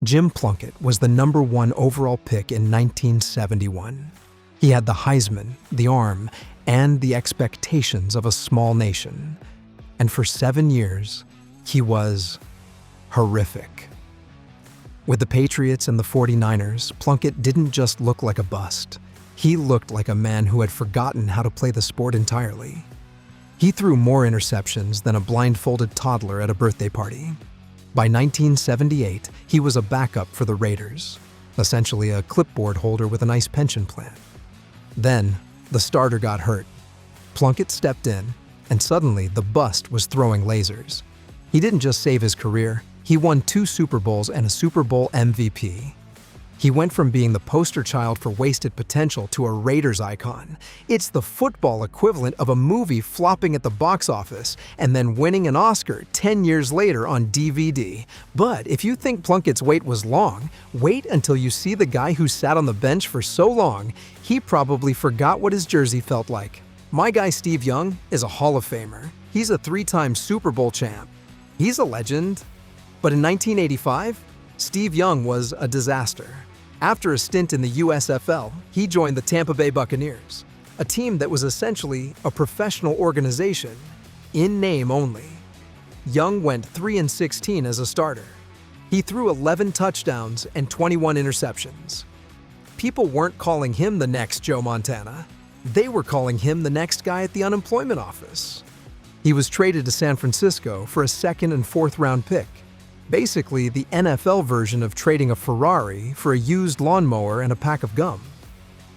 Jim Plunkett was the #1 overall pick in 1971. He had the Heisman, the arm, and the expectations of a small nation. And for 7 years, he was horrific. With the Patriots and the 49ers, Plunkett didn't just look like a bust. He looked like a man who had forgotten how to play the sport entirely. He threw more interceptions than a blindfolded toddler at a birthday party. By 1978, he was a backup for the Raiders, essentially a clipboard holder with a nice pension plan. Then, the starter got hurt. Plunkett stepped in, and suddenly the bust was throwing lasers. He didn't just save his career, he won 2 Super Bowls and a Super Bowl MVP. He went from being the poster child for wasted potential to a Raiders icon. It's the football equivalent of a movie flopping at the box office and then winning an Oscar 10 years later on DVD. But if you think Plunkett's wait was long, wait until you see the guy who sat on the bench for so long, he probably forgot what his jersey felt like. My guy Steve Young is a Hall of Famer. He's a 3-time Super Bowl champ. He's a legend. But in 1985, Steve Young was a disaster. After a stint in the USFL, he joined the Tampa Bay Buccaneers, a team that was essentially a professional organization, in name only. Young went 3-16 as a starter. He threw 11 touchdowns and 21 interceptions. People weren't calling him the next Joe Montana. They were calling him the next guy at the unemployment office. He was traded to San Francisco for a 2nd and 4th round pick. Basically, the NFL version of trading a Ferrari for a used lawnmower and a pack of gum.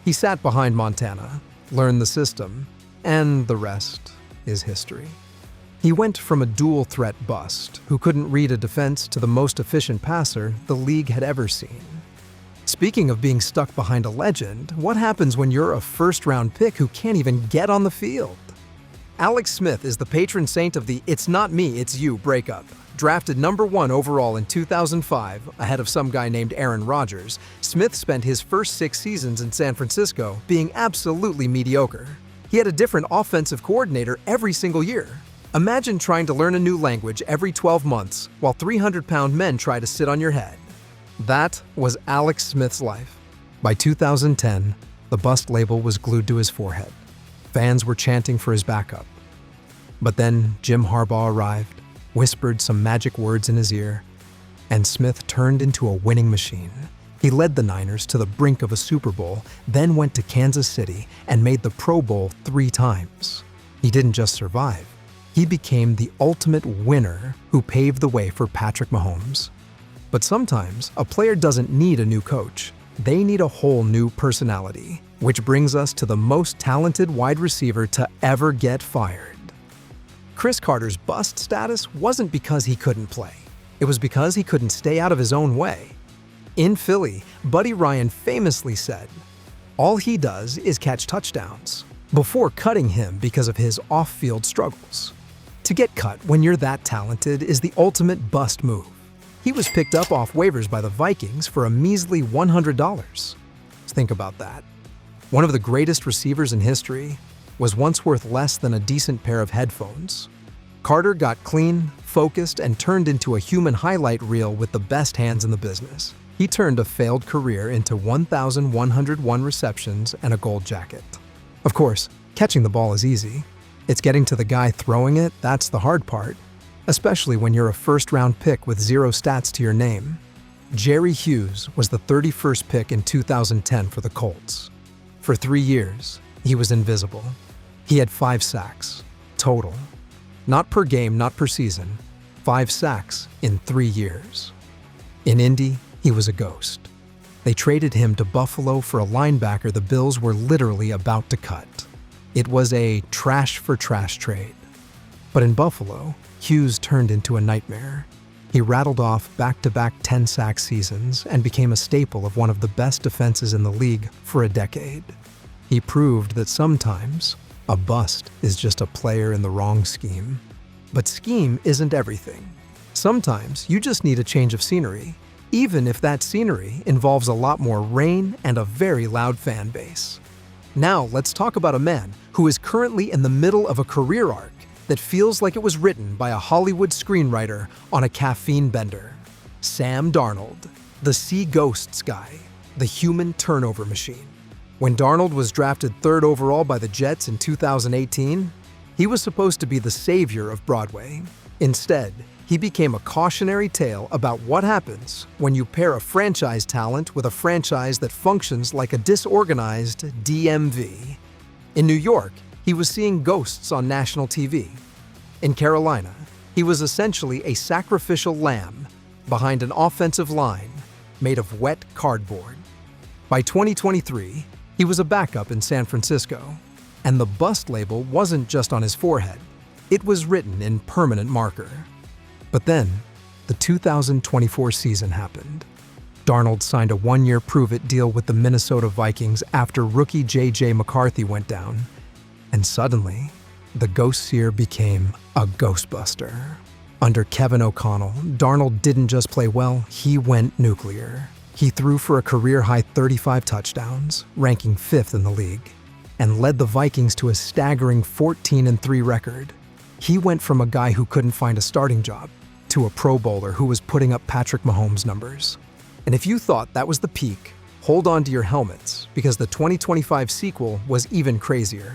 He sat behind Montana, learned the system, and the rest is history. He went from a dual-threat bust who couldn't read a defense to the most efficient passer the league had ever seen. Speaking of being stuck behind a legend, what happens when you're a first-round pick who can't even get on the field? Alex Smith is the patron saint of the "it's not me, it's you" breakup. Drafted #1 overall in 2005, ahead of some guy named Aaron Rodgers, Smith spent his first 6 seasons in San Francisco being absolutely mediocre. He had a different offensive coordinator every single year. Imagine trying to learn a new language every 12 months while 300-pound men try to sit on your head. That was Alex Smith's life. By 2010, the bust label was glued to his forehead. Fans were chanting for his backup. But then Jim Harbaugh arrived, whispered some magic words in his ear, and Smith turned into a winning machine. He led the Niners to the brink of a Super Bowl, then went to Kansas City and made the Pro Bowl 3 times. He didn't just survive. He became the ultimate winner who paved the way for Patrick Mahomes. But sometimes, a player doesn't need a new coach. They need a whole new personality, which brings us to the most talented wide receiver to ever get fired. Chris Carter's bust status wasn't because he couldn't play. It was because he couldn't stay out of his own way. In Philly, Buddy Ryan famously said, "All he does is catch touchdowns," before cutting him because of his off-field struggles. To get cut when you're that talented is the ultimate bust move. He was picked up off waivers by the Vikings for a measly $100. Think about that. One of the greatest receivers in history was once worth less than a decent pair of headphones. Carter got clean, focused, and turned into a human highlight reel with the best hands in the business. He turned a failed career into 1,101 receptions and a gold jacket. Of course, catching the ball is easy. It's getting to the guy throwing it that's the hard part, especially when you're a first-round pick with 0 stats to your name. Jerry Hughes was the 31st pick in 2010 for the Colts. For 3 years, he was invisible. He had 5 sacks, total. Not per game, not per season. 5 sacks in 3 years. In Indy, he was a ghost. They traded him to Buffalo for a linebacker the Bills were literally about to cut. It was a trash-for-trash trade. But in Buffalo, Hughes turned into a nightmare. He rattled off back-to-back 10-sack seasons and became a staple of one of the best defenses in the league for a decade. He proved that sometimes a bust is just a player in the wrong scheme. But scheme isn't everything. Sometimes you just need a change of scenery, even if that scenery involves a lot more rain and a very loud fan base. Now let's talk about a man who is currently in the middle of a career arc that feels like it was written by a Hollywood screenwriter on a caffeine bender. Sam Darnold. The Sea Ghosts guy, the human turnover machine. When Darnold was drafted 3rd overall by the Jets in 2018, he was supposed to be the savior of Broadway. Instead, he became a cautionary tale about what happens when you pair a franchise talent with a franchise that functions like a disorganized DMV. In New York, he was seeing ghosts on national TV. In Carolina, he was essentially a sacrificial lamb behind an offensive line made of wet cardboard. By 2023, he was a backup in San Francisco, and the bust label wasn't just on his forehead, it was written in permanent marker. But then, the 2024 season happened. Darnold signed a 1-year prove-it deal with the Minnesota Vikings after rookie J.J. McCarthy went down, and suddenly, the Ghost Seer became a ghostbuster. Under Kevin O'Connell, Darnold didn't just play well, he went nuclear. He threw for a career-high 35 touchdowns, ranking 5th in the league, and led the Vikings to a staggering 14-3 record. He went from a guy who couldn't find a starting job to a Pro Bowler who was putting up Patrick Mahomes numbers. And if you thought that was the peak, hold on to your helmets, because the 2025 sequel was even crazier.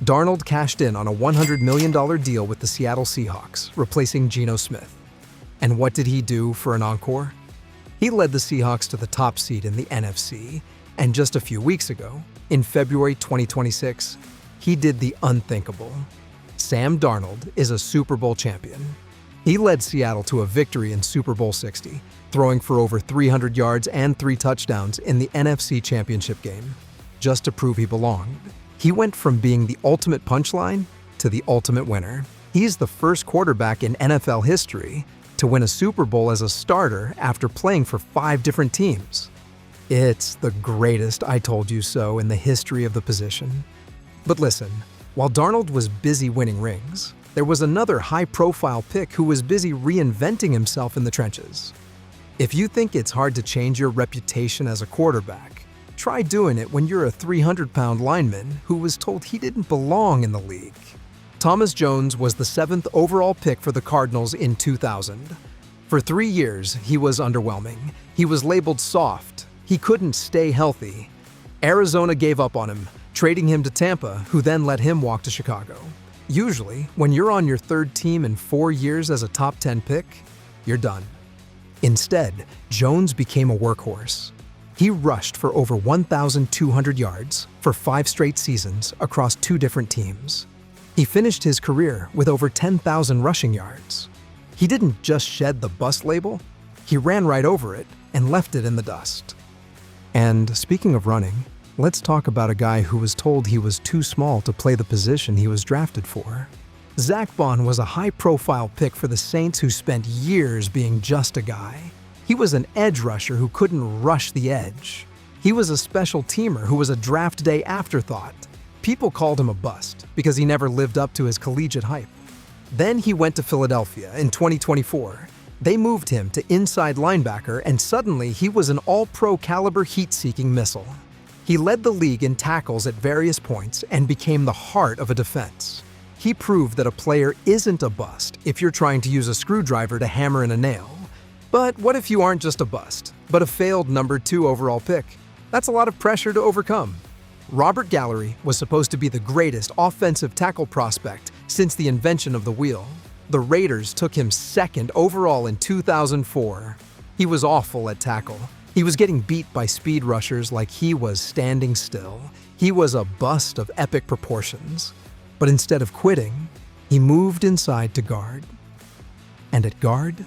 Darnold cashed in on a $100 million deal with the Seattle Seahawks, replacing Geno Smith. And what did he do for an encore? He led the Seahawks to the top seed in the NFC, and just a few weeks ago, in February 2026, he did the unthinkable. Sam Darnold is a Super Bowl champion. He led Seattle to a victory in Super Bowl 60, throwing for over 300 yards and 3 touchdowns in the NFC Championship game, just to prove he belonged. He went from being the ultimate punchline to the ultimate winner. He's the first quarterback in NFL history to win a Super Bowl as a starter after playing for 5 different teams. It's the greatest I told you so in the history of the position. But listen, while Darnold was busy winning rings, there was another high-profile pick who was busy reinventing himself in the trenches. If you think it's hard to change your reputation as a quarterback, try doing it when you're a 300-pound lineman who was told he didn't belong in the league. Thomas Jones was the 7th overall pick for the Cardinals in 2000. For 3 years, he was underwhelming. He was labeled soft. He couldn't stay healthy. Arizona gave up on him, trading him to Tampa, who then let him walk to Chicago. Usually, when you're on your 3rd team in 4 years as a top 10 pick, you're done. Instead, Jones became a workhorse. He rushed for over 1,200 yards for 5 straight seasons across 2 different teams. He finished his career with over 10,000 rushing yards. He didn't just shed the bust label, he ran right over it and left it in the dust. And speaking of running, let's talk about a guy who was told he was too small to play the position he was drafted for. Zach Bond was a high-profile pick for the Saints who spent years being just a guy. He was an edge rusher who couldn't rush the edge. He was a special teamer who was a draft day afterthought. People called him a bust because he never lived up to his collegiate hype. Then he went to Philadelphia in 2024. They moved him to inside linebacker, and suddenly he was an all-pro caliber heat-seeking missile. He led the league in tackles at various points and became the heart of a defense. He proved that a player isn't a bust if you're trying to use a screwdriver to hammer in a nail. But what if you aren't just a bust, but a failed number 2 overall pick? That's a lot of pressure to overcome. Robert Gallery was supposed to be the greatest offensive tackle prospect since the invention of the wheel. The Raiders took him 2nd overall in 2004. He was awful at tackle. He was getting beat by speed rushers like he was standing still. He was a bust of epic proportions. But instead of quitting, he moved inside to guard. And at guard,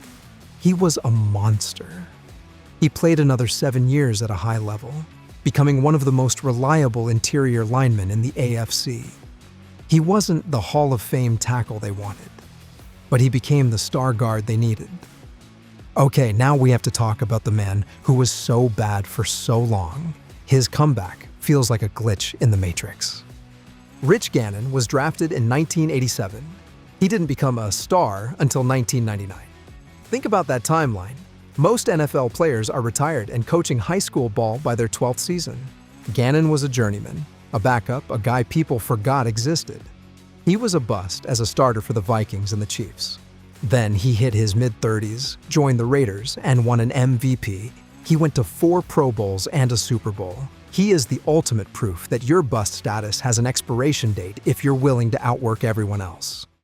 he was a monster. He played another 7 years at a high level, becoming one of the most reliable interior linemen in the AFC. He wasn't the Hall of Fame tackle they wanted, but he became the star guard they needed. Okay, now we have to talk about the man who was so bad for so long. His comeback feels like a glitch in the Matrix. Rich Gannon was drafted in 1987. He didn't become a star until 1999. Think about that timeline. Most NFL players are retired and coaching high school ball by their 12th season. Gannon was a journeyman, a backup, a guy people forgot existed. He was a bust as a starter for the Vikings and the Chiefs. Then he hit his mid-30s, joined the Raiders, and won an MVP He went to 4 Pro Bowls and a Super Bowl. He is the ultimate proof that your bust status has an expiration date if you're willing to outwork everyone else.